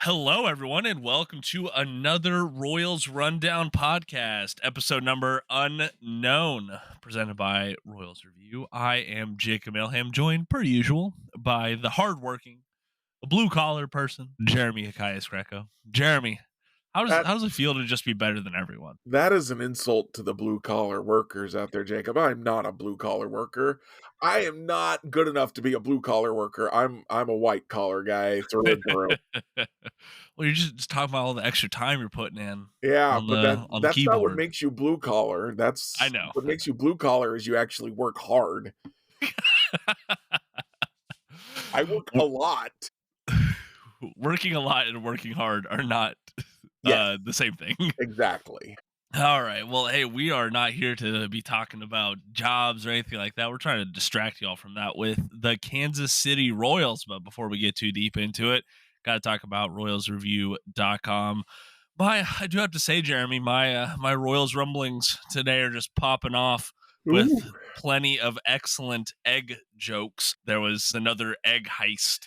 Hello, everyone, and welcome to another Royals Rundown podcast, episode number unknown, presented by Royals Review. I am Jacob Milham, joined per usual by the hardworking, blue collar person, Jeremy Greco. Jeremy, That how does it feel to just be better than everyone? that is an insult to the blue collar workers out there, Jacob. I'm not a blue collar worker. I am not good enough to be a blue collar worker. I'm a white collar guy through and through. Well, you're just talking about all the extra time you're putting in Yeah, on but that the that's not what keyboard. makes you blue collar. I That's know. what makes you blue collar is you actually work hard. I work a lot. Working a lot and working hard are not Yes, the same thing. exactly. All right. Well, hey, we are not here to be talking about jobs or anything like that. We're trying to distract y'all from that with the Kansas City Royals. But before we get too deep into it, got to talk about royalsreview.com. I do have to say, Jeremy, my Royals rumblings today are just popping off with Ooh, plenty of excellent egg jokes. There was another egg heist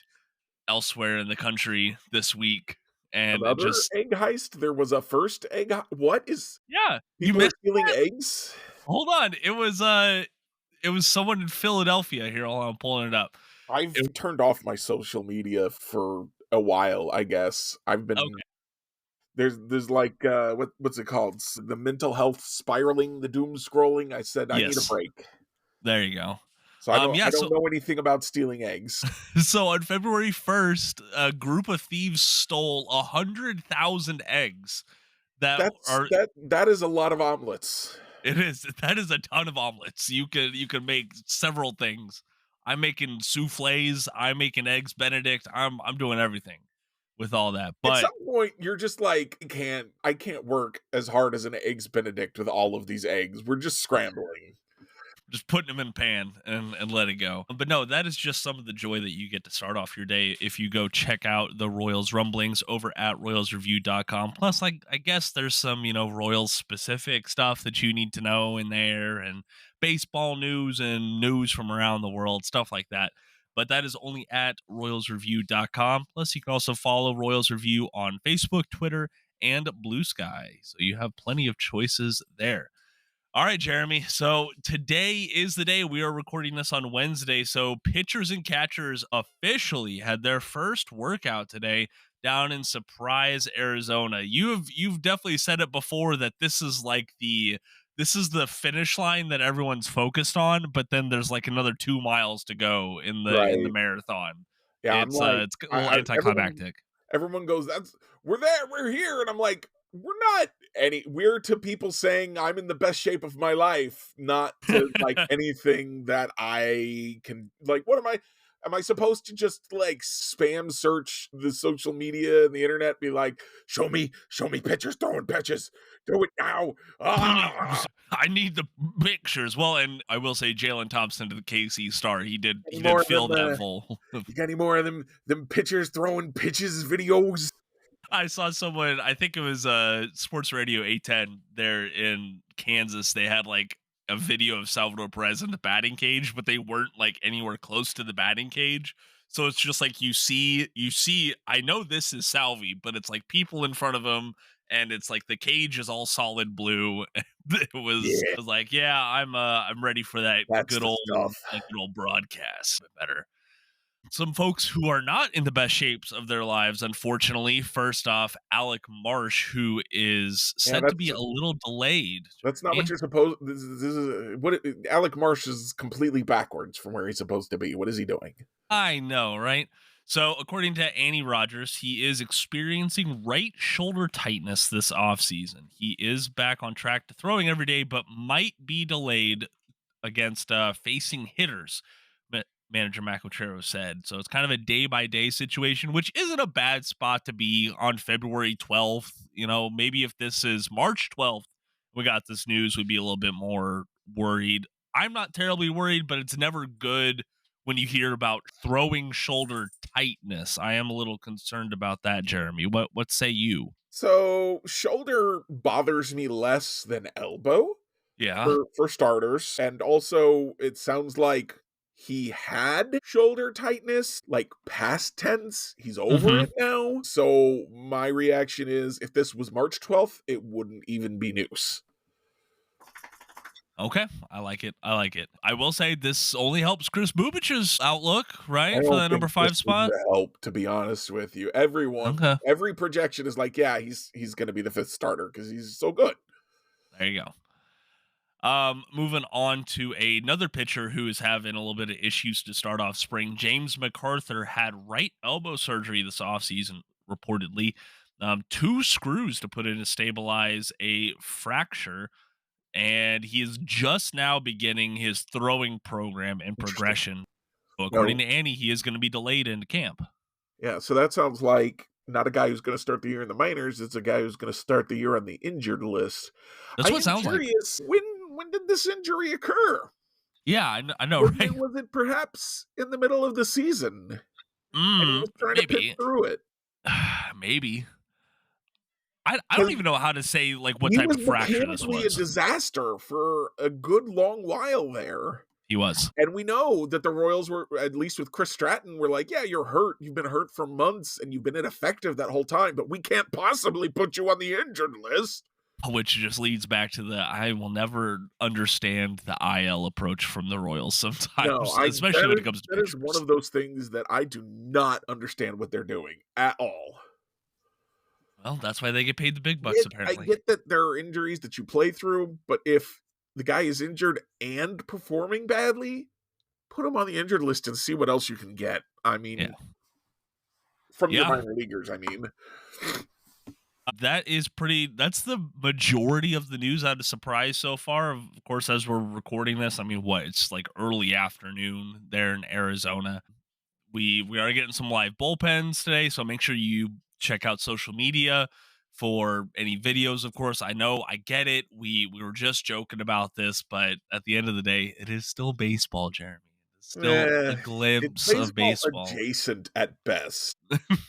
elsewhere in the country this week, and it another just egg heist. There was a first egg. What is yeah, you people are missed stealing that? eggs? Hold on, it was someone in Philadelphia. Here, hold on, I'm pulling it up. I've It, turned off my social media for a while, I guess. I've been okay, there's like what's it called? The mental health spiraling, the doom scrolling. I said I need a yes, break. there you go. So I don't Yeah, I don't so know anything about stealing eggs. so on February 1st, a group of thieves stole 100,000 eggs that That's are that is a lot of omelets. that is a ton of omelets. You could make several things. I'm making souffles. I'm making eggs Benedict. I'm doing everything with all that. At But some point you're just like, I can't work as hard as an eggs benedict with all of these eggs. We're just scrambling. just putting them in pan and let it go. But no, that is just some of the joy that you get to start off your day if you go check out the Royals rumblings over at royalsreview.com. Plus, like I guess there's some, Royals specific stuff that you need to know in there and baseball news and news from around the world, stuff like that. But that is only at royalsreview.com. Plus, you can also follow Royals Review on Facebook, Twitter, and Blue Sky. So you have plenty of choices there. All right, Jeremy. So today is the day. We are recording this on Wednesday. So pitchers and catchers officially had their first workout today down in Surprise, Arizona. You've definitely said it before that this is the finish line that everyone's focused on, but then there's like another 2 miles to go in the Right. marathon. Yeah, I'm like, It's a little anticlimactic. everyone goes, "That's we're there, we're here," and I'm like, "We're not any. We're to people saying I'm in the best shape of my life, not to like anything that I can like. What am I? Am I supposed to just like spam search the social media and the internet, be like, show me pitchers throwing pitches, do it now." Ah, I need the pictures. Well, and I will say Jalen Thompson to the KC Star. any He more did of them? fill that full. You got any more of them pitchers throwing pitches videos? I saw someone, I think it was Sports Radio 810 there in Kansas. They had like a video of Salvador Perez in the batting cage, but they weren't like anywhere close to the batting cage. So it's just like you see, I know this is Salvi, but it's like people in front of him and it's like the cage is all solid blue. Yeah, It was like, yeah, I'm ready for that's the stuff. that good old broadcast. Better. Some folks who are not in the best shapes of their lives, unfortunately. First off, Alec Marsh, who is Yeah, said to be a little delayed. that's not what Jeremy. you're supposed. This is what Alec Marsh is completely backwards from where he's supposed to be. What is he doing? I know, right? So, according to Annie Rogers, he is experiencing right shoulder tightness this offseason. He is back on track to throwing every day, but might be delayed against facing hitters, manager McArthur said. So it's kind of a day by day situation, which isn't a bad spot to be on February 12th. Maybe if this is March 12th, we got this news, we'd be a little bit more worried. I'm not terribly worried, but it's never good when you hear about throwing shoulder tightness. I am a little concerned about that, Jeremy. What say you? So shoulder bothers me less than elbow Yeah. for starters, and also it sounds like he had shoulder tightness, like past tense. He's over Mhm. it now. So my reaction is if this was March 12th, it wouldn't even be news. Okay, I like it. I like it. I will say this only helps Chris Bubich's outlook, I right, for don't that number think this 5 is spot. the help, to be honest with you. Every projection is like, yeah, he's going to be the 5th starter because he's so good. There you go. Moving on to another pitcher who is having a little bit of issues to start off spring. James McArthur had right elbow surgery this offseason, reportedly. 2 screws to put in to stabilize a fracture. And he is just now beginning his throwing program and Interesting. progression. So according No, to Annie, he is going to be delayed into camp. yeah, so that sounds like not a guy who's going to start the year in the minors. It's a guy who's going to start the year on the injured list. That's I what it am sounds like. curious, when did this injury occur? Yeah, I know, right? Was it perhaps in the middle of the season and he was trying to pitch Maybe. through it? Maybe. I don't Because even know how to say like what he type was of fracture this mechanically a was. disaster for a good long while there. He was. And we know that the Royals were, at least with Chris Stratton, were like, yeah, you're hurt. You've been hurt for months and you've been ineffective that whole time, but we can't possibly put you on the injured list. Which just leads back to the I will never understand the IL approach from the Royals No, sometimes, especially when it comes to that is one pitchers. of those things that I do not understand what they're doing at all. Well, that's why they get paid the big bucks, I apparently. get that there are injuries that you play through, but if the guy is injured and performing badly, put him on the injured list and see what else you can get. I mean, Yeah. from your Yeah. minor leaguers, I mean. That's the majority of the news out of Surprise so far. Of course, as we're recording this, I mean, it's like early afternoon there in Arizona. We are getting some live bullpens today, so make sure you check out social media for any videos. Of course, I know, I get it. We were just joking about this, but at the end of the day, it is still baseball, Jeremy. It's still a It's glimpse of baseball baseball. adjacent at best.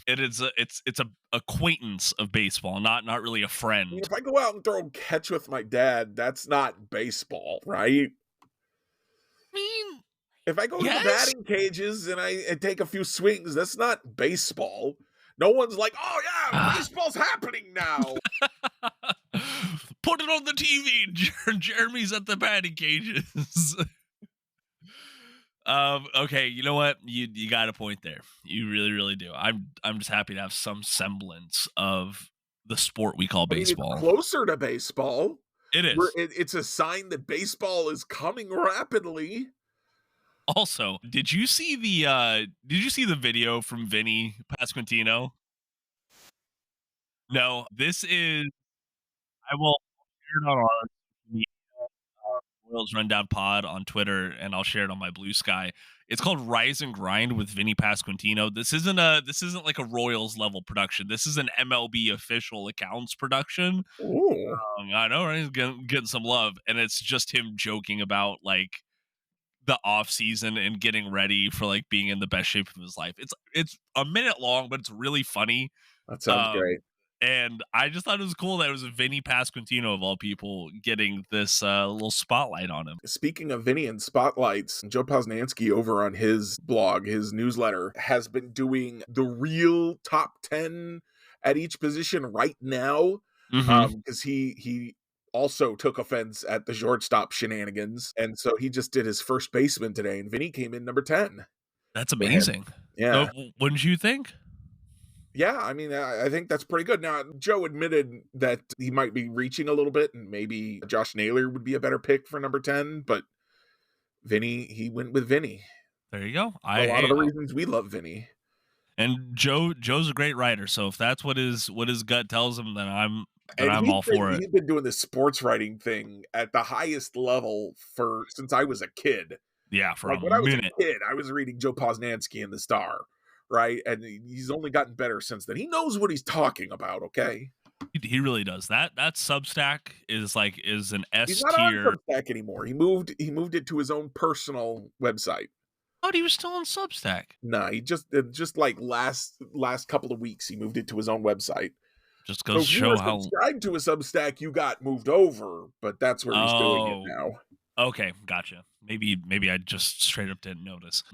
It's a acquaintance of baseball, not really a I friend. mean, if I go out and throw catch with my dad, that's not baseball, right? I mean, If I go to the yes. batting cages and I take a few swings, that's not baseball. No one's like, oh yeah, baseball's happening now. Put it on the TV. Jeremy's at the batting cages. Okay, you know what? You got a point there. You really, really do. I'm just happy to have some semblance of the sport we call I mean, it's baseball. closer to baseball. It is. It's a sign that baseball is coming rapidly. Also, did you see the video from Vinny Pasquantino? No, this is I will share it on our media, Royals Rundown Pod on Twitter, and I'll share it on my Blue Sky. It's called Rise and Grind with Vinny Pasquantino. This isn't like a Royals level production. This is an MLB official accounts production. Ooh, I know, right? He's getting some love, and it's just him joking about like the off season and getting ready for like being in the best shape of his life. It's a minute long, but it's really funny. that sounds Um, great. and I just thought it was cool that it was Vinny Pasquantino of all people getting this little spotlight on him. Speaking of Vinny and spotlights, Joe Posnanski over on his blog, his newsletter, has been doing the real top 10 at each position right now. Mm-hmm. Because he also took offense at the shortstop shenanigans. And so he just did his first baseman today, and Vinny came in number 10 That's for him. amazing. So, Yeah. wouldn't you think? Yeah, I mean, I think that's pretty good. Now, Joe admitted that he might be reaching a little bit, and maybe Josh Naylor would be a better pick for number 10, but Vinny, he went with Vinny. There you go. A lot of the reasons we love Vinny. And Joe's a great writer, so if that's what his gut tells him, then I'm And all for it. he's been doing this sports writing thing at the highest level since I was a kid. Yeah, for Like a when I was minute. a kid, I was reading Joe Posnanski in the Star, right? And he's only gotten better since then. He knows what he's talking about, okay? He really does. That Substack is an S He's not on tier. Substack anymore. He moved it to his own personal website. Oh, he was still on Substack. Nah, he just like last couple of weeks he moved it to his own website. Just So goes to if you show were how. subscribed to a Substack, you got moved over, but that's where he's doing it now. Okay, gotcha. Maybe I just straight up didn't notice.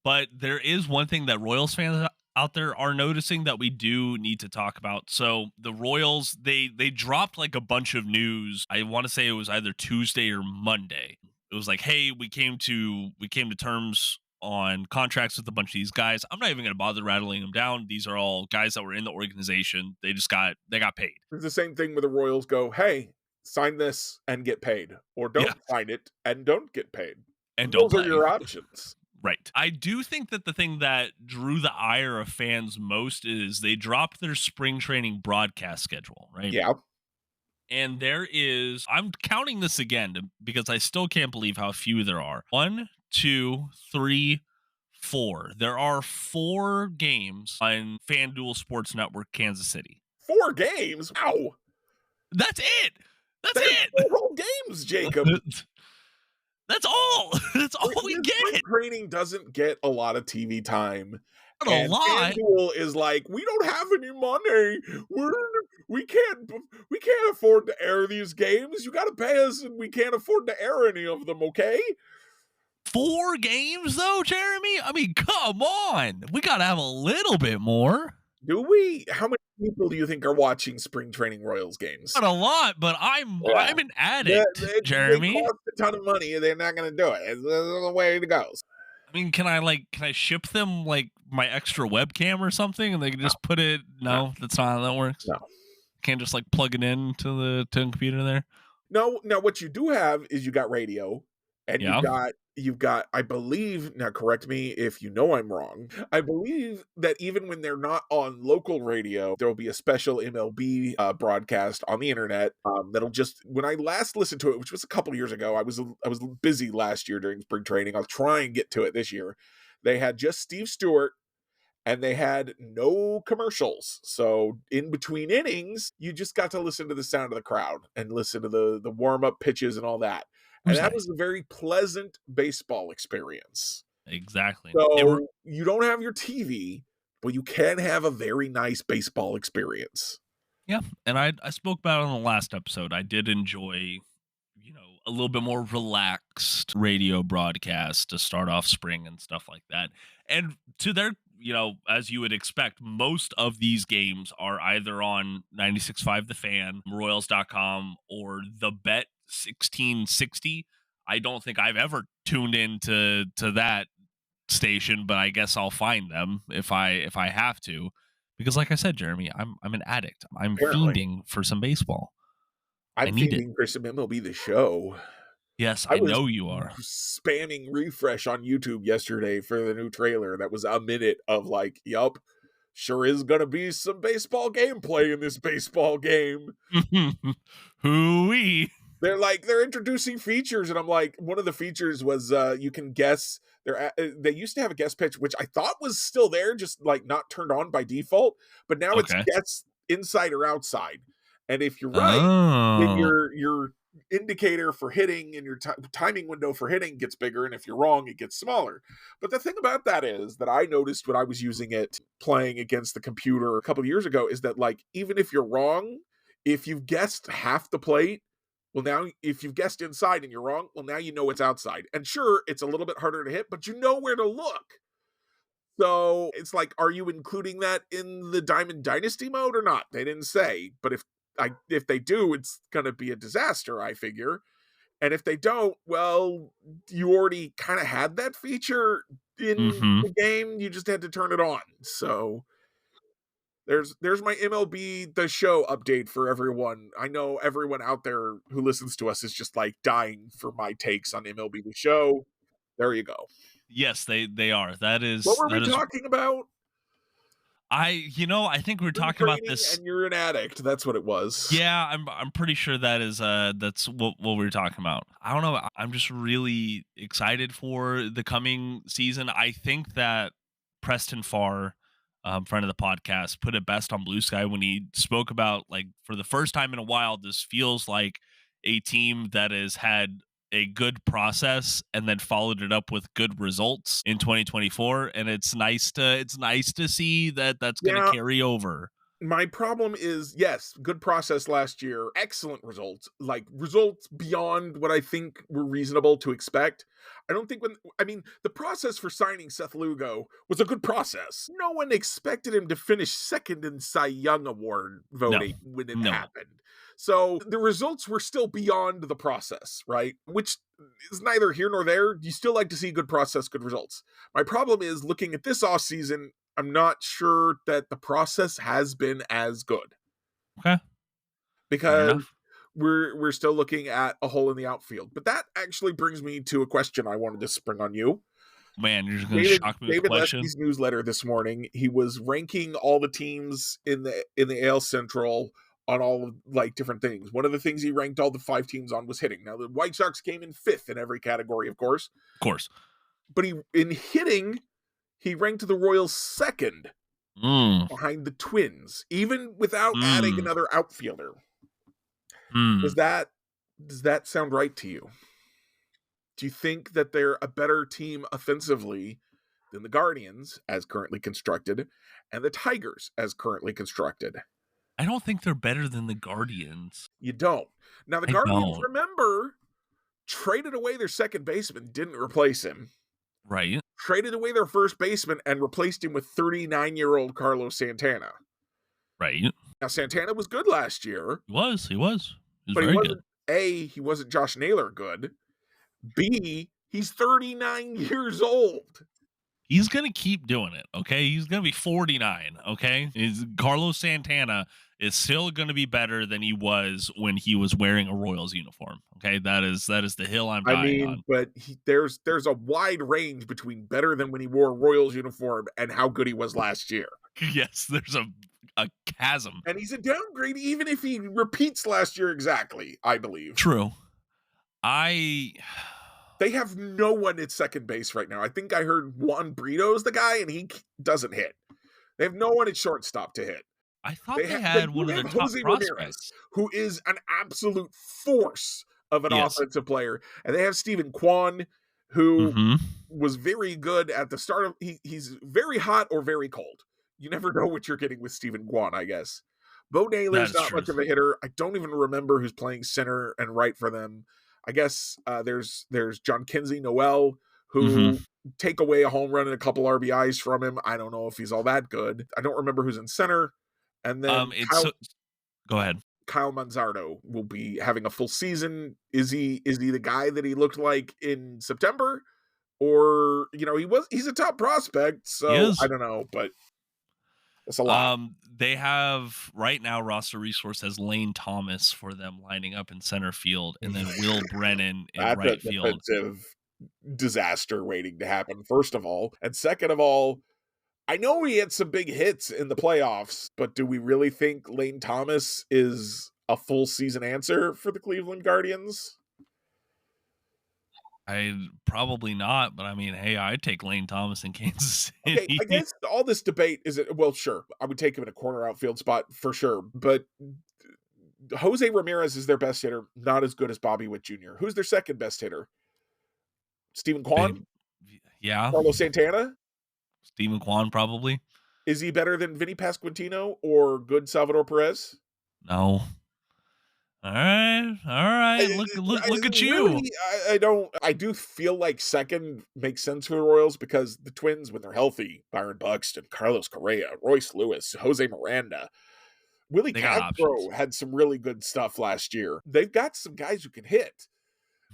But there is one thing that Royals fans out there are noticing that we do need to talk about. So the Royals, they dropped like a bunch of news. I want to say it was either Tuesday or Monday. It was like, hey, we came to terms on contracts with a bunch of these guys. I'm not even going to bother rattling them down. These are all guys that were in the organization. They got paid. It's the same thing where the Royals go, hey, sign this and get paid, or Yeah, don't sign it and don't get paid. and don't Those are play. your options. Right. I do think that the thing that drew the ire of fans most is they dropped their spring training broadcast schedule, right? Yeah. And I'm counting this again because I still can't believe how few there are. 1, 2, 3, 4. There are 4 games on FanDuel Sports Network, Kansas City. 4 games? Wow. That's it. That's That's it. 4 whole games, Jacob. That's all. That's all we Spring get. training doesn't get a lot of TV time. Not a lot. FanDuel is like, we don't have any money. We can't afford to air these games. You got to pay us, and we can't afford to air any of them. Okay. 4 games though, Jeremy? I mean, come on. We got to have a little bit more. Do we? How many people do you think are watching spring training Royals games? Not a lot, but I'm an addict, Jeremy. They cost a ton of money, and they're not going to do it. It's the way it goes. I mean, can I ship them like my extra webcam or something, and they can just put it? No, that's not how that works. No, can't just like plug it in to the computer there. No. Now, what you do have is you got radio, and you've got. I believe. Now, correct me if you know I'm wrong. I believe that even when they're not on local radio, there will be a special MLB broadcast on the internet that'll just. When I last listened to it, which was a couple years ago, I was busy last year during spring training. I'll try and get to it this year. They had just Steve Stewart, and they had no commercials. So in between innings, you just got to listen to the sound of the crowd and listen to the warm-up pitches and all that. And that was a very pleasant baseball experience. Exactly. So you don't have your TV, but you can have a very nice baseball experience. Yeah. And I spoke about it on the last episode. I did enjoy, a little bit more relaxed radio broadcast to start off spring and stuff like that. And to their, as you would expect, most of these games are either on 96.5 The Fan, Royals.com, or the Bet 1660. I don't think I've ever tuned into that station, but I guess I'll find them if I have to, because like I said, Jeremy, I'm an addict. I'm fiending for some baseball. I'm fiending for some MLB The Show. Yes, I know you are. Spamming refresh on YouTube yesterday for the new trailer. That was a minute of like, yup, sure is gonna be some baseball gameplay in this baseball game. Hooey. They're introducing features, and I'm like, one of the features was you can guess. They used to have a guess pitch, which I thought was still there, just like not turned on by default. But now it's guess inside or outside. And if you're right, then your indicator for hitting and your timing window for hitting gets bigger, and if you're wrong, it gets smaller. But the thing about that is that I noticed when I was using it playing against the computer a couple of years ago is that, like, even if you're wrong, if you've guessed half the plate, well, now if you've guessed inside and you're wrong, well, now you know it's outside. And sure, it's a little bit harder to hit, but you know where to look. So it's like, are you including that in the Diamond Dynasty mode or not? They didn't say, but if they do, it's going to be a disaster, I figure. And if they don't, well, you already kind of had that feature in the game. You just had to turn it on. So there's my MLB The Show update for everyone. I know everyone out there who listens to us is just like dying for my takes on MLB The Show. There you go. Yes, they are. That is. What were we talking about? I think we're talking about this. And you're an addict. That's what it was. Yeah, I'm pretty sure that's what we were talking about. I don't know. I'm just really excited for the coming season. I think that Preston Farr, friend of the podcast, put it best on Blue Sky when he spoke about, like, for the first time in a while, this feels like a team that has had a good process and then followed it up with good results in 2024, and it's nice to see that that's going to carry over. My problem is, yes, good process last year, excellent results, like results beyond what I think were reasonable to expect. I don't think the process for signing Seth Lugo was a good process. No one expected him to finish second in Cy Young Award No, voting when it no one. happened. So the results were still beyond the process, right? Which is neither here nor there. You still like to see good process, good results. My problem is looking at this offseason, I'm not sure that the process has been as good Okay, fair because enough. we're still looking at a hole in the outfield. But that actually brings me to a question I wanted to spring on you. Man, you're just gonna David shock me with the David question. Leski's newsletter this morning, he was ranking all the teams in the AL Central on all of like different things. One of the things he ranked all the 5 teams on was hitting. Now the White Sox came in 5th in every category, of course. Of course. But in hitting, he ranked the Royals 2nd Mm, behind the Twins, even without adding mm, another outfielder. mm. Does that sound right to you? Do you think that they're a better team offensively than the Guardians as currently constructed and the Tigers as currently constructed? I don't think they're better than the Guardians. You don't. Now the I Guardians, don't. remember, traded away their second baseman, didn't replace him. Right? Traded away their first baseman and replaced him with 39-year-old Carlos Santana. Right. Now Santana was good last year, He was. He was. He was but very good. he wasn't Josh Naylor good. B, he's 39 years old. He's gonna keep doing it. Okay. He's gonna be 49. Okay. Carlos Santana is still gonna be better than he was when he was wearing a Royals uniform. Okay. That is the hill I'm I dying mean, on. but there's a wide range between better than when he wore a Royals uniform and how good he was last year. Yes, there's a chasm. And he's a downgrade even if he repeats last year exactly, I believe. True. They have no one at second base right now. I think I heard Juan Brito's the guy, and he doesn't hit. They have no one at shortstop to hit. I thought They they they had do one of the have top Jose Ramirez, prospects. who is an absolute force of an Yes. offensive player. And they have Steven Kwan, who Mm-hmm. was very good at the start of he's very hot or very cold. You never know what you're getting with Steven Kwan, I guess. Bo That Naylor's is not true. much of a hitter. I don't even remember who's playing center and right for them. I guess there's John Kinsey Noel, Mm-hmm. who take away a home run and a couple RBIs from him. I don't know if he's all that good. I don't remember who's in center. And then It's so, go ahead. Kyle Manzardo will be having a full season. Is he the guy that he looked like in September? Or, he's a top prospect, He so I is. don't know, but it's a lot. They have right now roster resource as Lane Thomas for them lining up in center field, and then Will Brennan in That's a right field. defensive disaster waiting to happen, first of all. And second of all, I know he had some big hits in the playoffs, but do we really think Lane Thomas is a full season answer for the Cleveland Guardians? I probably not, but I mean, hey, I'd take Lane Thomas in Kansas City. Okay, I guess all this debate is well, sure, I would take him in a corner outfield spot for sure, but Jose Ramirez is their best hitter, not as good as Bobby Witt Jr. Who's their second best hitter? Steven Kwan? Yeah, Carlos Santana? Steven Kwan probably. Is he better than Vinny Pasquantino or good Salvador Perez? No. All right. Look at you. Really, I do feel like second makes sense for the Royals because the Twins, when they're healthy, Byron Buxton, Carlos Correa, Royce Lewis, Jose Miranda, Willie They got Castro options. had some really good stuff last year. They've got some guys who can hit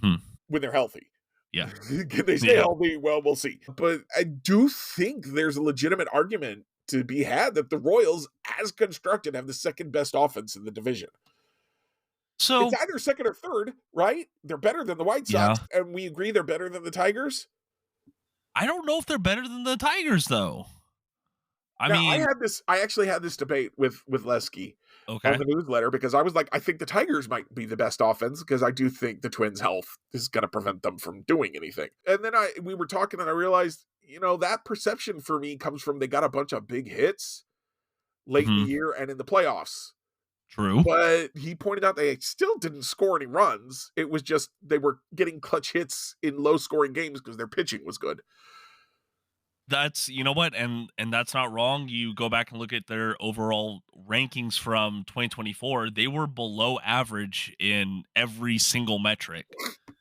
when they're healthy. Yeah. Can they stay healthy? Well, we'll see. But I do think there's a legitimate argument to be had that the Royals, as constructed, have the second best offense in the division. So it's either second or third, right? They're better than the White Sox, and we agree they're better than the Tigers. I don't know if they're better than the Tigers, though. I actually had this debate with Lesky on the newsletter because I was like, I think the Tigers might be the best offense because I do think the Twins' health is going to prevent them from doing anything. And then we were talking and I realized, that perception for me comes from they got a bunch of big hits late in the year and in the playoffs. True. But he pointed out they still didn't score any runs. It was just, they were getting clutch hits in low scoring games because their pitching was good. That's you know what, and that's not wrong. You go back and look at their overall rankings from 2024, they were below average in every single metric And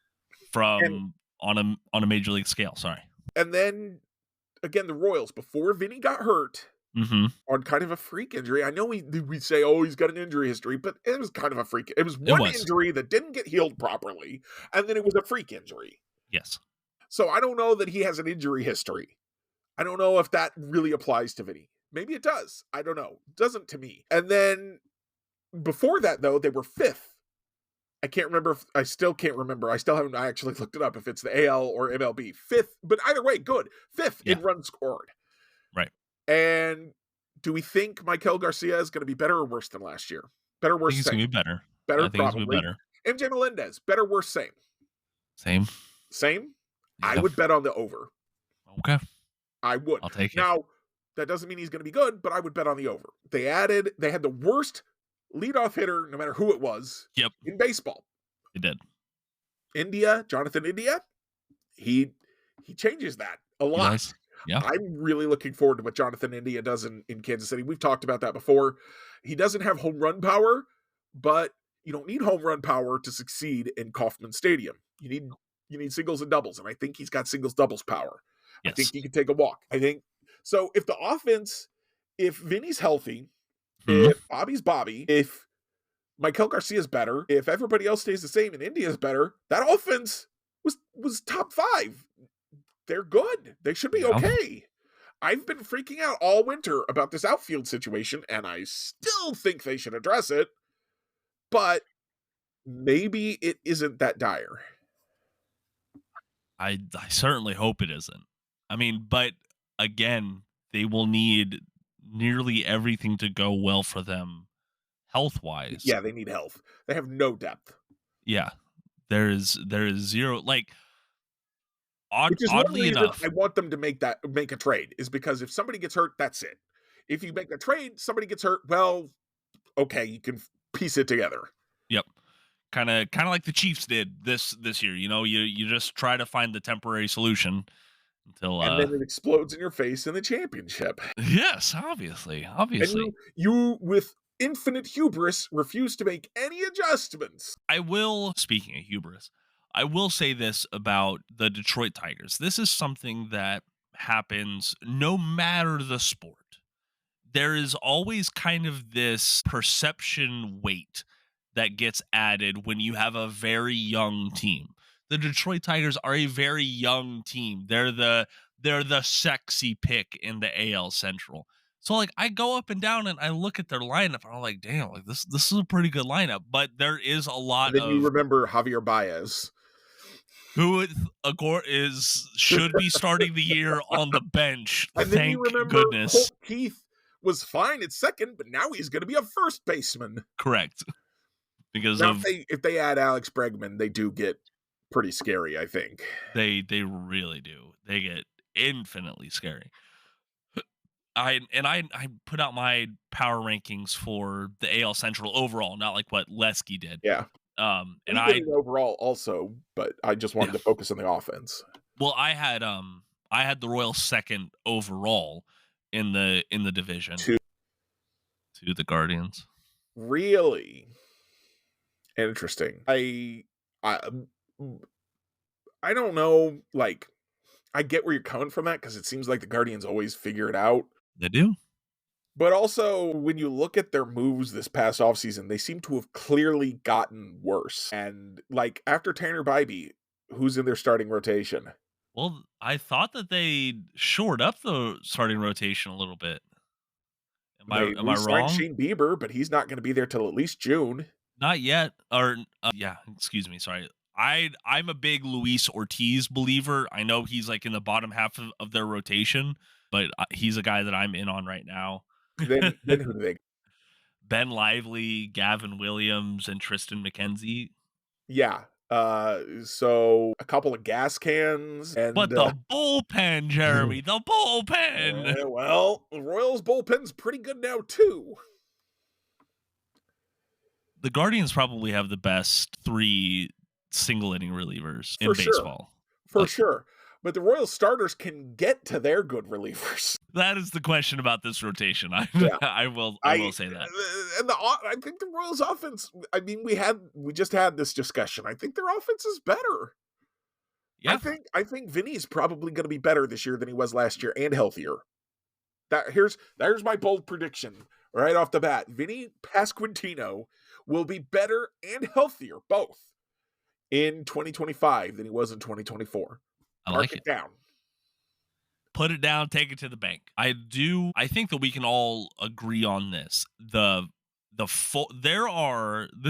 from on a major league scale. Sorry. then again, the Royals before Vinny got hurt Hmm. on kind of a freak injury. I know we say, oh, he's got an injury history, but it was kind of a freak. It was It one was. injury that didn't get healed properly, and then it was a freak injury. Yes. So I don't know that he has an injury history. I don't know if that really applies to Vinny. Maybe it does. I don't know. It doesn't to me. And then before that, though, they were fifth. I can't remember. I still can't remember. I still haven't actually looked it up if it's the AL or MLB. Fifth, but either way, good. Fifth Yeah. in runs scored. Right. And do we think Maikel Garcia is going to be better or worse than last year? Better, I worse, think it's same? gonna be better. Better, I think it's gonna be probably. better. MJ Melendez, better, worse, same? Same. Same? Yeah. I would bet on the over. Okay. I would. I'll take it. Now, that doesn't mean he's going to be good, but I would bet on the over. They had the worst leadoff hitter, no matter who it was, Yep. in baseball. They did. Jonathan India, he changes that a lot. Nice. Yeah. I'm really looking forward to what Jonathan India does in Kansas City. We've talked about that before. He doesn't have home run power, but you don't need home run power to succeed in Kauffman Stadium. You need singles and doubles, and I think he's got singles doubles power. Yes. I think he can take a walk. I think so. If the offense, if Vinny's healthy, if Bobby's Bobby, if Maikel Garcia's better, if everybody else stays the same and India's better, that offense was top 5. They're good. They should be okay. I've been freaking out all winter about this outfield situation, and I still think they should address it, but maybe it isn't that dire. I certainly hope it isn't. I mean, but again, they will need nearly everything to go well for them health wise. Yeah, they need health. They have no depth. Yeah. There is zero, like, Which is oddly one reason enough. I want them to make a trade, is because if somebody gets hurt, that's it. If you make a trade, somebody gets hurt, well, okay, you can piece it together. Yep. Kind of like the Chiefs did this year. You know, you just try to find the temporary solution until and then it explodes in your face in the championship. Yes, obviously. And you with infinite hubris refuse to make any adjustments. I will, speaking of hubris, I will say this about the Detroit Tigers. This is something that happens no matter the sport. There is always kind of this perception weight that gets added when you have a very young team. The Detroit Tigers are a very young team. They're the sexy pick in the AL Central. So like I go up and down and I look at their lineup and I'm like, damn, like this is a pretty good lineup. But there is a lot and then of you remember Javier Baez, who should be starting the year on the bench. And then Thank you remember goodness. Colt Keith was fine at second, but now he's going to be a first baseman. Correct. Because now if they add Alex Bregman, they do get pretty scary, I think. They really do. They get infinitely scary. I put out my power rankings for the AL Central overall, not like what Lesky did. Yeah. And I overall also, but I just wanted to focus on the offense. Well, I had the Royals second overall in the division to the Guardians. Really interesting. I don't know, like, I get where you're coming from that because it seems like the Guardians always figure it out. They do. But also, when you look at their moves this past offseason, they seem to have clearly gotten worse. And, like, after Tanner Bybee, who's in their starting rotation? Well, I thought that they shored up the starting rotation a little bit. Am I wrong? Shane Bieber, but he's not going to be there till at least June. Not yet. Or excuse me, sorry. I'm a big Luis Ortiz believer. I know he's like in the bottom half of their rotation, but he's a guy that I'm in on right now. Then who do they? Ben Lively, Gavin Williams, and Tristan McKenzie. Yeah. So a couple of gas cans but the bullpen, Jeremy, the bullpen. Well, the Royals bullpen's pretty good now too. The Guardians probably have the best 3 single inning relievers in baseball. For sure. but the Royals starters can get to their good relievers. That is the question about this rotation. Yeah. I will say that. I think the Royals offense, I mean, we just had this discussion. I think their offense is better. Yeah. I think Vinny's probably going to be better this year than he was last year and healthier. There's my bold prediction right off the bat. Vinny Pasquantino will be better and healthier both in 2025 than he was in 2024. I Mark like it it. down. Put it down, take it to the bank. I think that we can all agree on this. This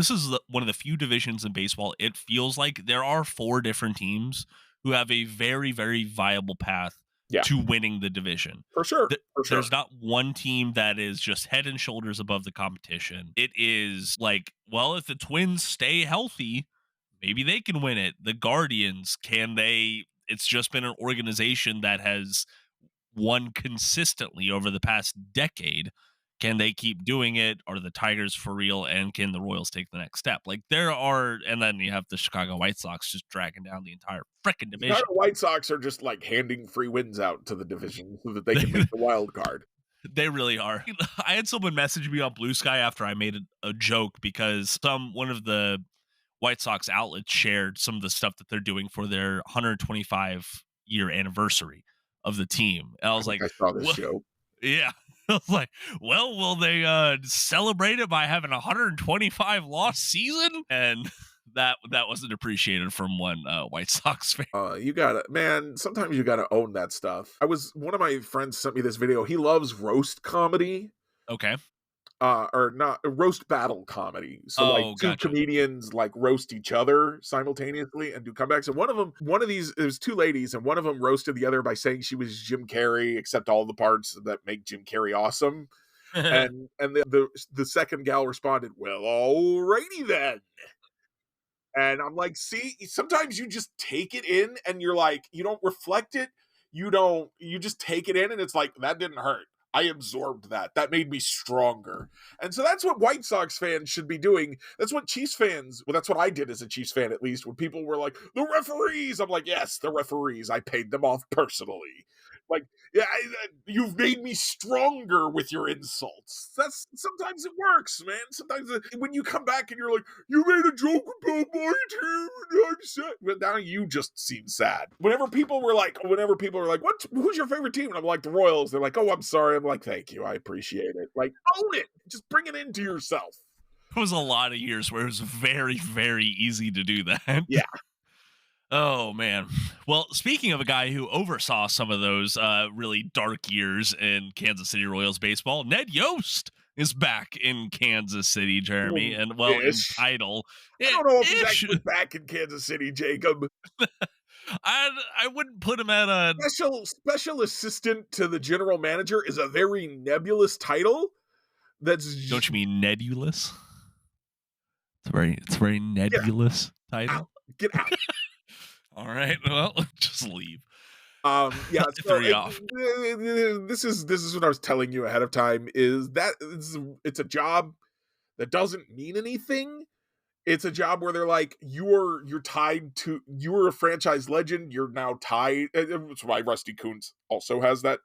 is one of the few divisions in baseball. It feels like there are 4 different teams who have a very, very viable path to winning the division. For sure. There's not one team that is just head and shoulders above the competition. It is like, well, if the Twins stay healthy, maybe they can win it. The Guardians, can they? It's just been an organization that has won consistently over the past decade. Can they keep doing it? Are the Tigers for real? And can the Royals take the next step? Like and then you have the Chicago White Sox just dragging down the entire freaking division. The Chicago White Sox are just like handing free wins out to the division so that they can make the wild card. They really are. I had someone message me on Blue Sky after I made a joke because one of the White Sox outlets shared some of the stuff that they're doing for their 125-year anniversary of the team. And I was like, I saw this show. Yeah. I was like, well, will they celebrate it by having a 125 loss season? And that wasn't appreciated from one White Sox fan. Sometimes you gotta own that stuff. One of my friends sent me this video. He loves roast comedy. Okay. Or not roast battle comedy. So two comedians like roast each other simultaneously and do comebacks. And one of these, it was 2 ladies, and one of them roasted the other by saying she was Jim Carrey, except all the parts that make Jim Carrey awesome. and the second gal responded, "Well, alrighty then." And I'm like, see, sometimes you just take it in and you're like, you don't reflect it. You just take it in and it's like, that didn't hurt. I absorbed that. That made me stronger. And so that's what White Sox fans should be doing. That's what Chiefs fans, well, that's what I did as a Chiefs fan, at least, when people were like, the referees. I'm like, yes, the referees. I paid them off personally. Like, yeah, you've made me stronger with your insults. Sometimes it works, man. Sometimes when you come back and you're like, you made a joke about my team, and I'm sad. But now you just seem sad. Whenever people were like, who's your favorite team? And I'm like, the Royals. They're like, oh, I'm sorry. I'm like, thank you. I appreciate it. Like, own it. Just bring it into yourself. It was a lot of years where it was very, very easy to do that. Yeah. Oh, man. Well, speaking of a guy who oversaw some of those really dark years in Kansas City Royals baseball, Ned Yost is back in Kansas City, Jeremy, and in title. I don't know if he's actually back in Kansas City, Jacob. I wouldn't put him at a special assistant to the general manager is a very nebulous title. Don't you mean nebulous? It's very nebulous title. Get out. All right, well, just leave. Yeah, this is what I was telling you ahead of time, is that it's a job that doesn't mean anything. It's a job where they're like, you're tied to, you're a franchise legend, you're now tied. That's why Rusty Kuntz also has that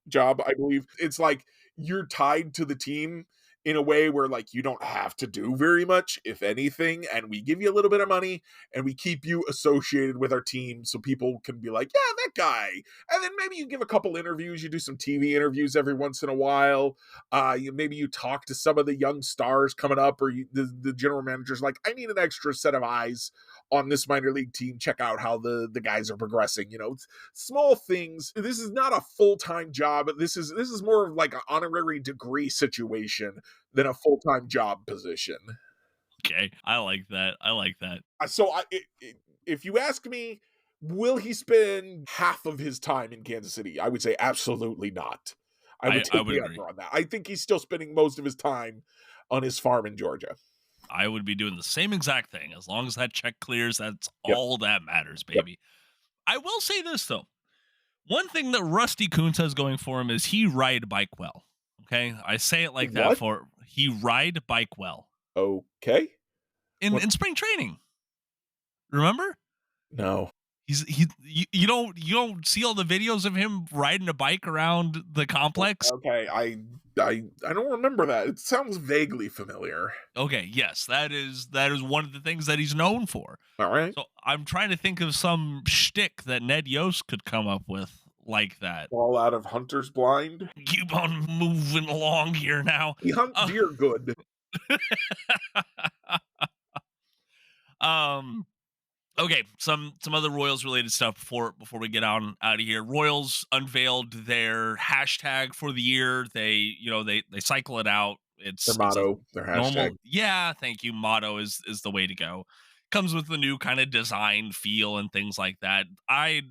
job, I believe. It's like you're tied to the team in a way where like you don't have to do very much, if anything, and we give you a little bit of money and we keep you associated with our team so people can be like, yeah, that guy. And then maybe you give a couple interviews, you do some TV interviews every once in a while. Maybe you talk to some of the young stars coming up, or the general manager's like, I need an extra set of eyes on this minor league team. Check out how the guys are progressing. It's small things. This is not a full-time job. This is more of like an honorary degree situation than a full-time job position. Okay, I like that. So if you ask me, will he spend half of his time in Kansas City? I would say absolutely not. I would agree on that. I think he's still spending most of his time on his farm in Georgia. I would be doing the same exact thing. As long as that check clears, that's all that matters, baby. Yep. I will say this, though. One thing that Rusty Kuntz has going for him is he ride bike well. Okay? I say it like that for he ride bike well. Okay. In spring training. Remember? No. You don't see all the videos of him riding a bike around the complex? Okay, I don't remember that. It sounds vaguely familiar. Okay, yes, that is one of the things that he's known for. All right. So I'm trying to think of some shtick that Ned Yost could come up with like that. Fall out of Hunter's Blind. Keep on moving along here now. He hunt Uh, deer good. um okay, some other Royals related stuff before we get on out of here. Royals unveiled their hashtag for the year. They cycle it out. Their It's a motto, their hashtag. normal, yeah, thank you, motto is the way to go. Comes with the new kind of design feel and things like that. I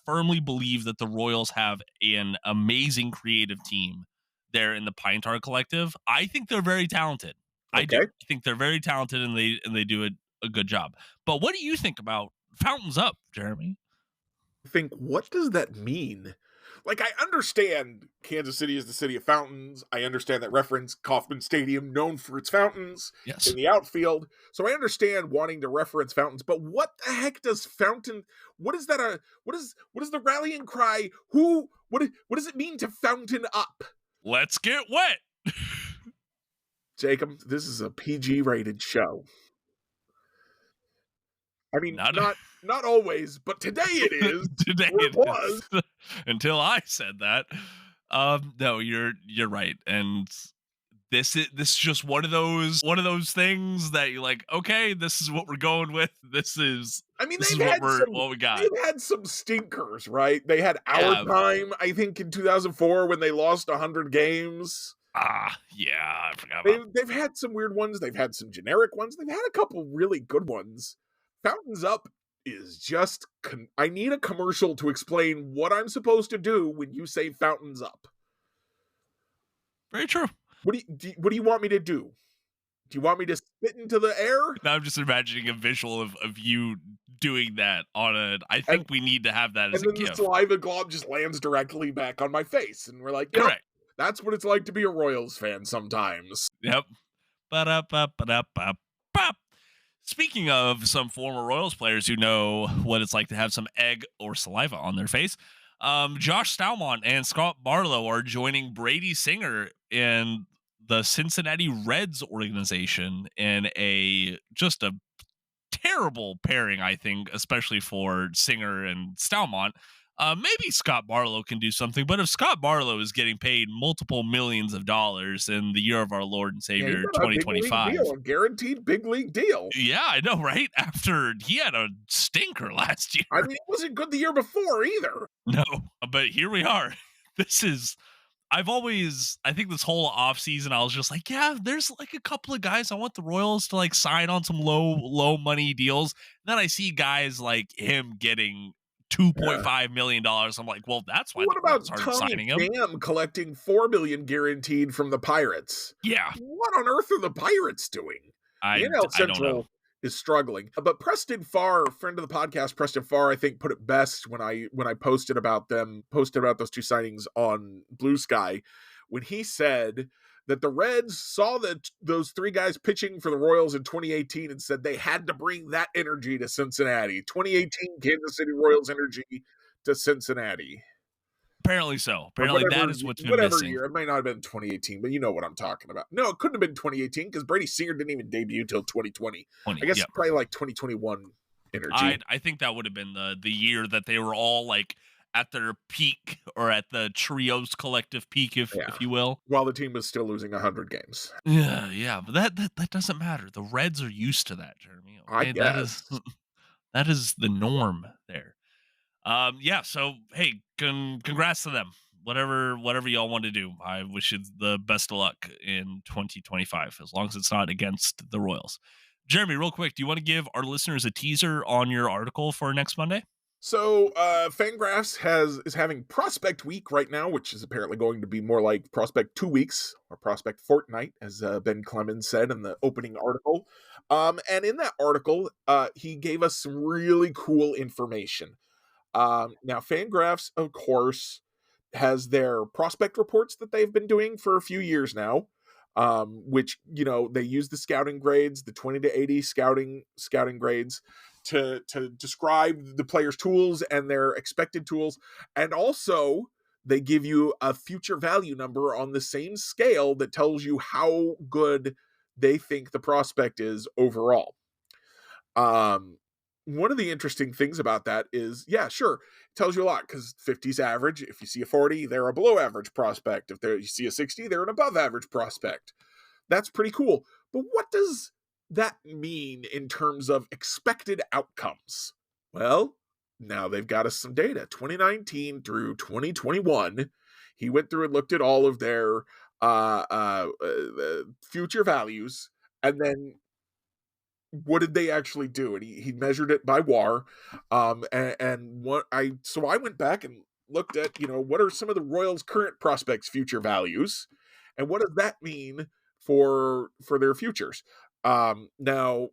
firmly believe that the Royals have an amazing creative team there in the Pine Tar Collective. I think they're very talented. I do. Okay. I think they're very talented, and they do a good job. But what do you think about Fountains Up, Jeremy? Think, what does that mean? Like, I understand Kansas City is the city of fountains. I understand that reference Kauffman Stadium, known for its fountains Yes. in the outfield. So I understand wanting to reference fountains, but what the heck does fountain? What is that? What is the rallying cry? What does it mean to fountain up? Let's get wet. Jacob, this is a PG rated show. I mean, Not not always, but today it is. today Or it it was. is. Until I said that. No, you're right. And this is just one of those things that you're like, okay, this is what we're going with. I mean, This is they've had what we got. they've had some stinkers, right? They had our Yeah. time, I think, in 2004 when they lost 100 games. Yeah, I forgot about. They've had some weird ones. They've had some generic ones. They've had a couple really good ones. Fountains Up is just. I need a commercial to explain what I'm supposed to do when you say Fountains Up. Very true. What do you want me to do? Do you want me to spit into the air? Now I'm just imagining a visual of you doing that on a. I think we need to have that as And a then the gift. saliva glob just lands directly back on my face, and we're like, yep, Correct. that's what it's like to be a Royals fan sometimes. Yep. Ba-da-ba-ba-da-ba-ba. Speaking of some former Royals players who know what it's like to have some egg or saliva on their face, Josh Staumont and Scott Barlow are joining Brady Singer in the Cincinnati Reds organization in just a terrible pairing, I think, especially for Singer and Staumont. Maybe Scott Barlow can do something, but if Scott Barlow is getting paid multiple millions of dollars in the year of our Lord and Yeah, he Savior got a big league 2025, deal, a guaranteed big league deal. yeah, I know, right? After he had a stinker last year. I mean, it wasn't good the year before either. No, but here we are. This is. I think this whole offseason, I was just like, yeah, there's like a couple of guys I want the Royals to like sign on some low money deals. Then I see guys like him getting $2.5 million. I'm like, well, that's why What the about Royals aren't Tommy signing him. Pham collecting $4 million guaranteed from the Pirates? Yeah, What on earth are the Pirates doing? I The NL don't know. Central is struggling. But Preston Farr, friend of the podcast, Preston Farr, I think put it best when I posted about those two signings on Blue Sky, when he said that the Reds saw those three guys pitching for the Royals in 2018 and said they had to bring that energy to Cincinnati. 2018 Kansas City Royals energy to Cincinnati. Apparently so. Apparently that is what's been whatever missing. year. It might not have been 2018, but you know what I'm talking about. No, it couldn't have been 2018 because Brady Singer didn't even debut till 2020. I guess Yep. probably like 2021 energy. I think that would have been the year that they were all like at their peak, or at the Trios collective peak, if you will. While the team was still losing 100 games. Yeah, but that doesn't matter. The Reds are used to that, Jeremy. I Okay? guess. That is the norm there. Yeah, so hey, congrats to them. Whatever y'all want to do. I wish you the best of luck in 2025, as long as it's not against the Royals. Jeremy, real quick, do you want to give our listeners a teaser on your article for next Monday? So, Fangraphs is having Prospect Week right now, which is apparently going to be more like Prospect 2 weeks, or Prospect Fortnight, as Ben Clemens said in the opening article. And in that article, he gave us some really cool information. Now, Fangraphs, of course, has their prospect reports that they've been doing for a few years now, which, they use the scouting grades, the 20 to 80 scouting grades, to describe the player's tools and their expected tools, and also they give you a future value number on the same scale that tells you how good they think the prospect is overall. One of the interesting things about that is, yeah, sure, it tells you a lot because 50's average. If you see a 40, they're a below average prospect. If you see a 60, they're an above average prospect. That's pretty cool. But what does that mean in terms of expected outcomes? Well, now they've got us some data. 2019 through 2021, he went through and looked at all of their future values, and then what did they actually do? And he measured it by WAR. And what I went back and looked at, what are some of the Royals' current prospects' future values, and what does that mean for their futures? Now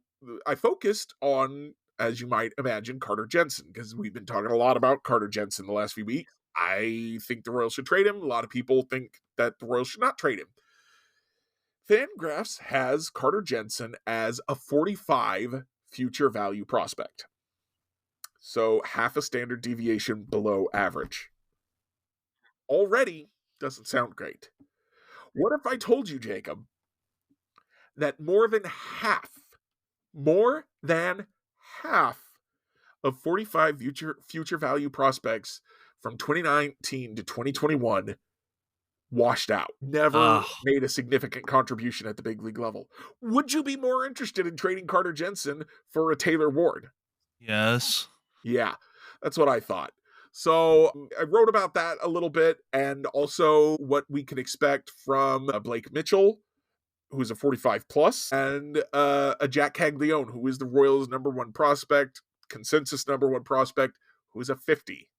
I focused on, as you might imagine, Carter Jensen, because we've been talking a lot about Carter Jensen the last few weeks. I think the Royals should trade him. A lot of people think that the Royals should not trade him. Fangraphs has Carter Jensen as a 45 future value prospect. So half a standard deviation below average. Already doesn't sound great. What if I told you, Jacob, that more than half of 45 future value prospects from 2019 to 2021 washed out, never made a significant contribution at the big league level? Would you be more interested in trading Carter Jensen for a Taylor Ward? Yes. Yeah, that's what I thought. So I wrote about that a little bit, and also what we can expect from Blake Mitchell, who's a 45 plus, and a Jack Caglione, who is the Royals' number one prospect, consensus number one prospect, who is a 50.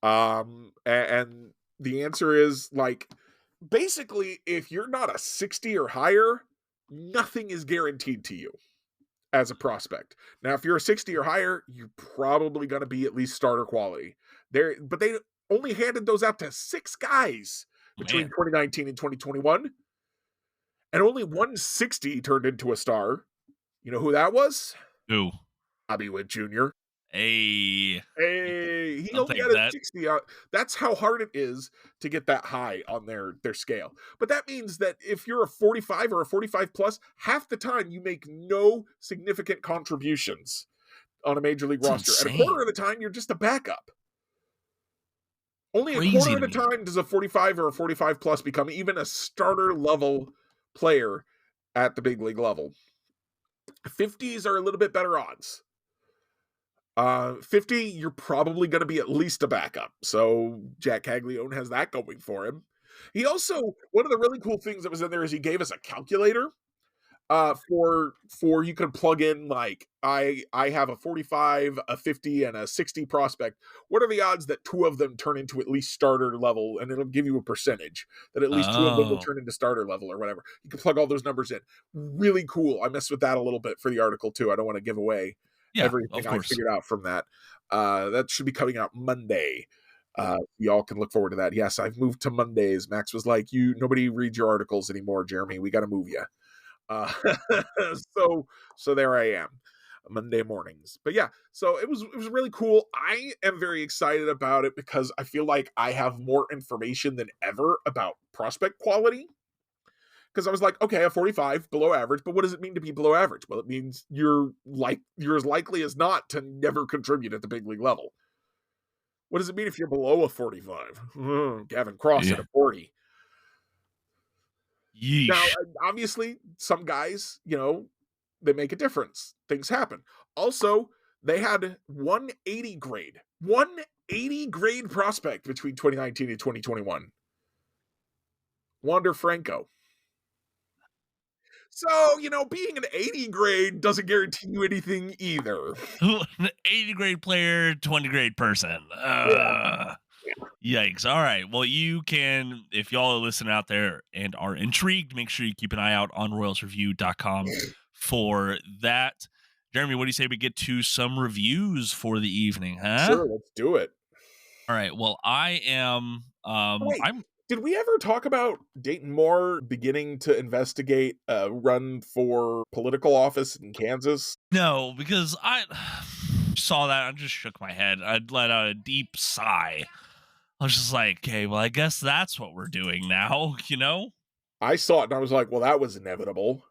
And the answer is, like, basically, if you're not a 60 or higher, nothing is guaranteed to you as a prospect. Now, if you're a 60 or higher, you're probably going to be at least starter quality. But they only handed those out to 6 guys between 2019 and 2021. And only 160 turned into a star. You know who that was? Who? Bobby Witt Jr. Hey, he I'll only take got a that. 60 out. That's how hard it is to get that high on their scale. But that means that if you're a 45 or a 45 plus, half the time you make no significant contributions on a major league roster. Insane. And a quarter of the time, you're just a backup. Only a quarter of the time does a 45 or a 45 plus become even a starter level player at the big league level. 50s are a little bit better odds. 50, you're probably going to be at least a backup. So Jack Caglione has that going for him. He also, one of the really cool things that was in there is he gave us a calculator for you can plug in, like, I have a 45, a 50, and a 60 prospect. What are the odds that 2 of them turn into at least starter level? And it'll give you a percentage that at least 2 of them will turn into starter level or whatever. You can plug all those numbers in. Really cool. I messed with that a little bit for the article too. I don't want to give away everything I figured out from that. That should be coming out Monday. Y'all can look forward to that. Yes, I've moved to Mondays. Max was like, nobody reads your articles anymore, Jeremy. We got to move you. So there I am, Monday mornings. But yeah, so it was really cool. I am very excited about it because I feel like I have more information than ever about prospect quality. Because I was like, okay, a 45 below average, but what does it mean to be below average? Well, it means you're as likely as not to never contribute at the big league level. What does it mean if you're below a 45? Gavin Cross at a 40. Yeesh. Now, obviously, some guys, they make a difference. Things happen. Also, they had 180 grade prospect between 2019 and 2021. Wander Franco. So, being an 80 grade doesn't guarantee you anything either. 80 grade player, 20 grade person. Yikes. All right. Well, you can, if y'all are listening out there and are intrigued, make sure you keep an eye out on royalsreview.com for that. Jeremy, what do you say we get to some reviews for the evening, huh? Sure, let's do it. All right. Well, I am Wait, Did we ever talk about Dayton Moore beginning to investigate a run for political office in Kansas? No, because I saw that, I just shook my head. I let out a deep sigh. I was just like, okay, well, I guess that's what we're doing now, you know? I saw it and I was like, well, that was inevitable.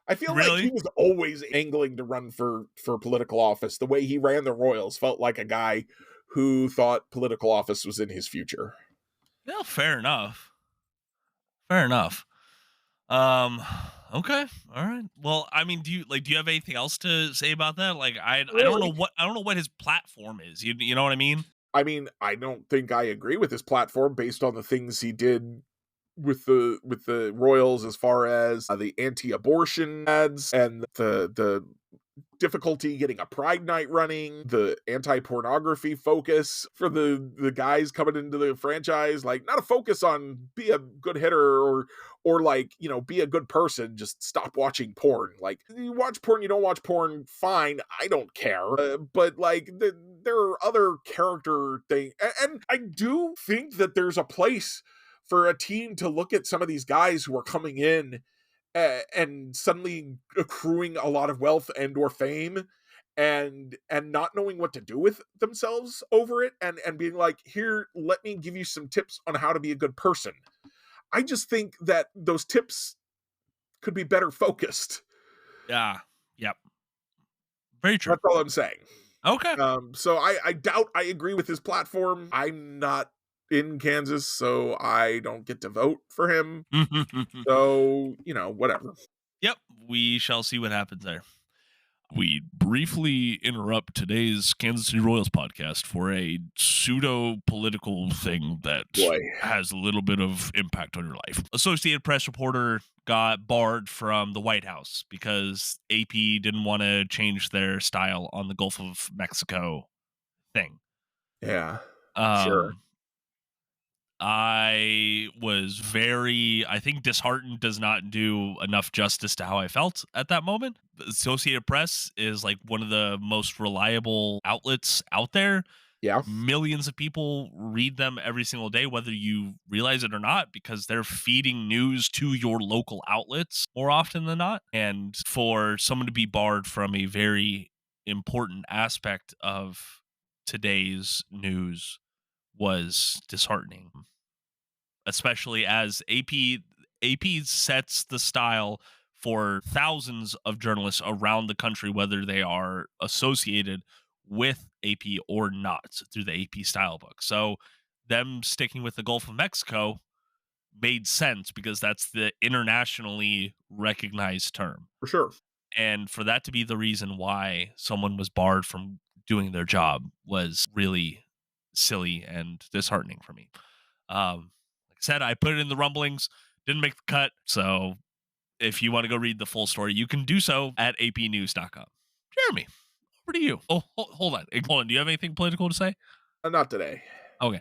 I feel like he Really? was always angling to run for political office. The way he ran the Royals felt like a guy who thought political office was in his future. Yeah, fair enough. Fair enough. Um, okay, all right. Well, I mean, do you have anything else to say about that? Like, Really? I don't know what his platform is. You know what I mean? I mean, I don't think I agree with his platform based on the things he did with the Royals as far as the anti-abortion ads and the difficulty getting a pride night running, the anti-pornography focus for the guys coming into the franchise, like not a focus on be a good hitter or like, be a good person, just stop watching porn. Like you watch porn, you don't watch porn, fine, I don't care. But like there are other character things, and I do think that there's a place for a team to look at some of these guys who are coming in and suddenly accruing a lot of wealth and or fame and not knowing what to do with themselves over it and being like, here, let me give you some tips on how to be a good person. I just think that those tips could be better focused. Yeah. Yep. Very true. That's all I'm saying. Okay. So I doubt I agree with his platform. I'm not in Kansas, so I don't get to vote for him. So, whatever. Yep. We shall see what happens there. We briefly interrupt today's Kansas City Royals podcast for a pseudo political thing that Boy. has a little bit of impact on your life. Associated Press reporter got barred from the White House because AP didn't want to change their style on the Gulf of Mexico thing. Yeah. Sure. I was I think disheartened does not do enough justice to how I felt at that moment. The Associated Press is like one of the most reliable outlets out there. Yeah. Millions of people read them every single day, whether you realize it or not, because they're feeding news to your local outlets more often than not. And for someone to be barred from a very important aspect of today's news was disheartening, especially as AP sets the style for thousands of journalists around the country, whether they are associated with AP or not, through the AP style book. So them sticking with the Gulf of Mexico made sense because that's the internationally recognized term. For sure. And for that to be the reason why someone was barred from doing their job was really silly and disheartening for me. Like I said, I put it in the rumblings, didn't make the cut. So if you want to go read the full story, you can do so at apnews.com. Jeremy, over to you. Oh, hold on. Hold on. Do you have anything political to say? Not today. Okay.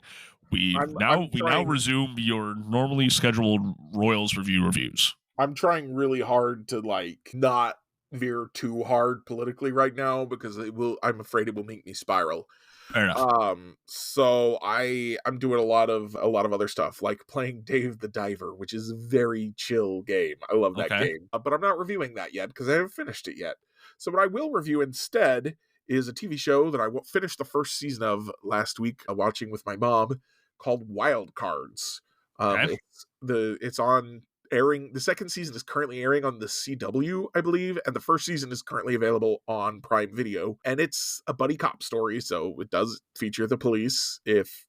We I'm now trying, resume your normally scheduled Royals reviews. I'm trying really hard to like not veer too hard politically right now because I'm afraid it will make me spiral. Fair enough. So I'm doing a lot of other stuff like playing Dave the Diver, which is a very chill game. I love that Okay. game, but I'm not reviewing that yet because I haven't finished it yet. So what I will review instead is a TV show that I finished the first season of last week, watching with my mom, called Wild Cards. Okay. It's on airing. The second season is currently airing on the CW, I believe, and the first season is currently available on Prime Video. And it's a buddy cop story, so it does feature the police. If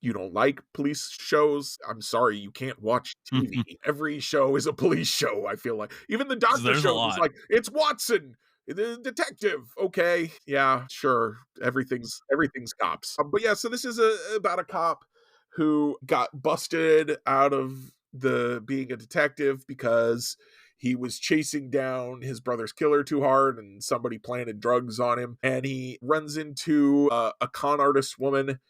you don't like police shows, I'm sorry, you can't watch TV. Every show is a police show, I feel like. Even the doctor There's a show is lot. like, it's Watson, the detective. Okay, yeah, sure. Everything's cops. But yeah, so this is about a cop who got busted out of the being a detective because he was chasing down his brother's killer too hard and somebody planted drugs on him, and he runs into a con artist woman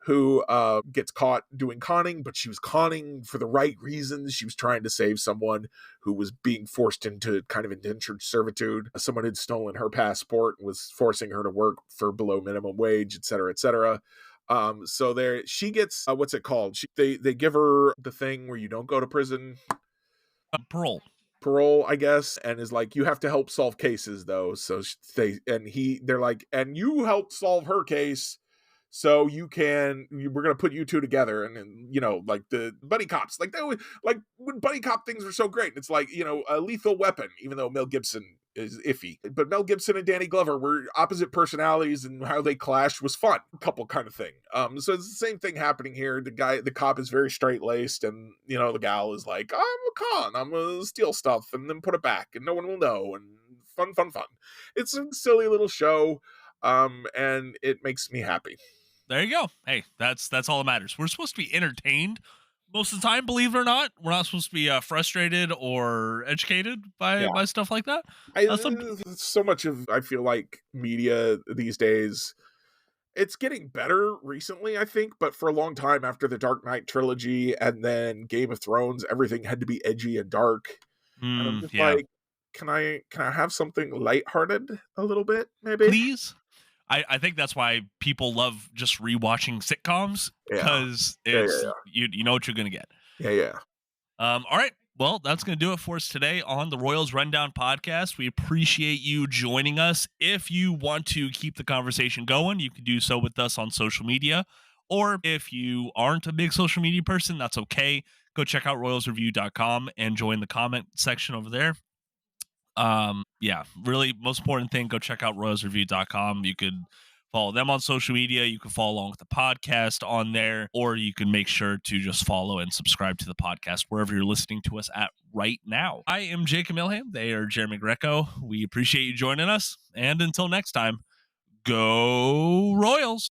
who gets caught doing conning, but she was conning for the right reasons. She was trying to save someone who was being forced into kind of indentured servitude. Someone had stolen her passport and was forcing her to work for below minimum wage, et cetera, et cetera. So there she gets what's it called? They give her the thing where you don't go to prison, Parole. parole, I guess, and is like, you have to help solve cases though. So they're like, and you helped solve her case. So we're gonna put you two together, and like the buddy cops, like like when buddy cop things were so great. It's like a Lethal Weapon, even though Mel Gibson is iffy, but Mel Gibson and Danny Glover were opposite personalities, and how they clashed was fun, couple kind of thing. So it's the same thing happening here. The cop is very straight laced, and the gal is like, I'm a con, I'm gonna steal stuff and then put it back, and no one will know, and fun. It's a silly little show, and it makes me happy. There you go. Hey, that's all that matters. We're supposed to be entertained most of the time, believe it or not. We're not supposed to be frustrated or educated by Yeah. stuff like that. Some So much of I feel like media these days, it's getting better recently, I think, but for a long time after the Dark Knight trilogy and then Game of Thrones, everything had to be edgy and dark. And I'm just yeah. like, can I have something lighthearted a little bit, maybe? Please. I think that's why people love just rewatching sitcoms, Yeah. because Yeah, it's yeah, you know what you're gonna get. yeah. Yeah, All right. Well, that's going to do it for us today on the Royals Rundown podcast. We appreciate you joining us. If you want to keep the conversation going, you can do so with us on social media. Or if you aren't a big social media person, that's okay. Go check out royalsreview.com and join the comment section over there. Yeah, really most important thing, go check out royalsreview.com. You could follow them on social media, you can follow along with the podcast on there, or you can make sure to just follow and subscribe to the podcast wherever you're listening to us at right now. I am Jacob Milham, they are Jeremy Greco. We appreciate you joining us, and until next time, go Royals.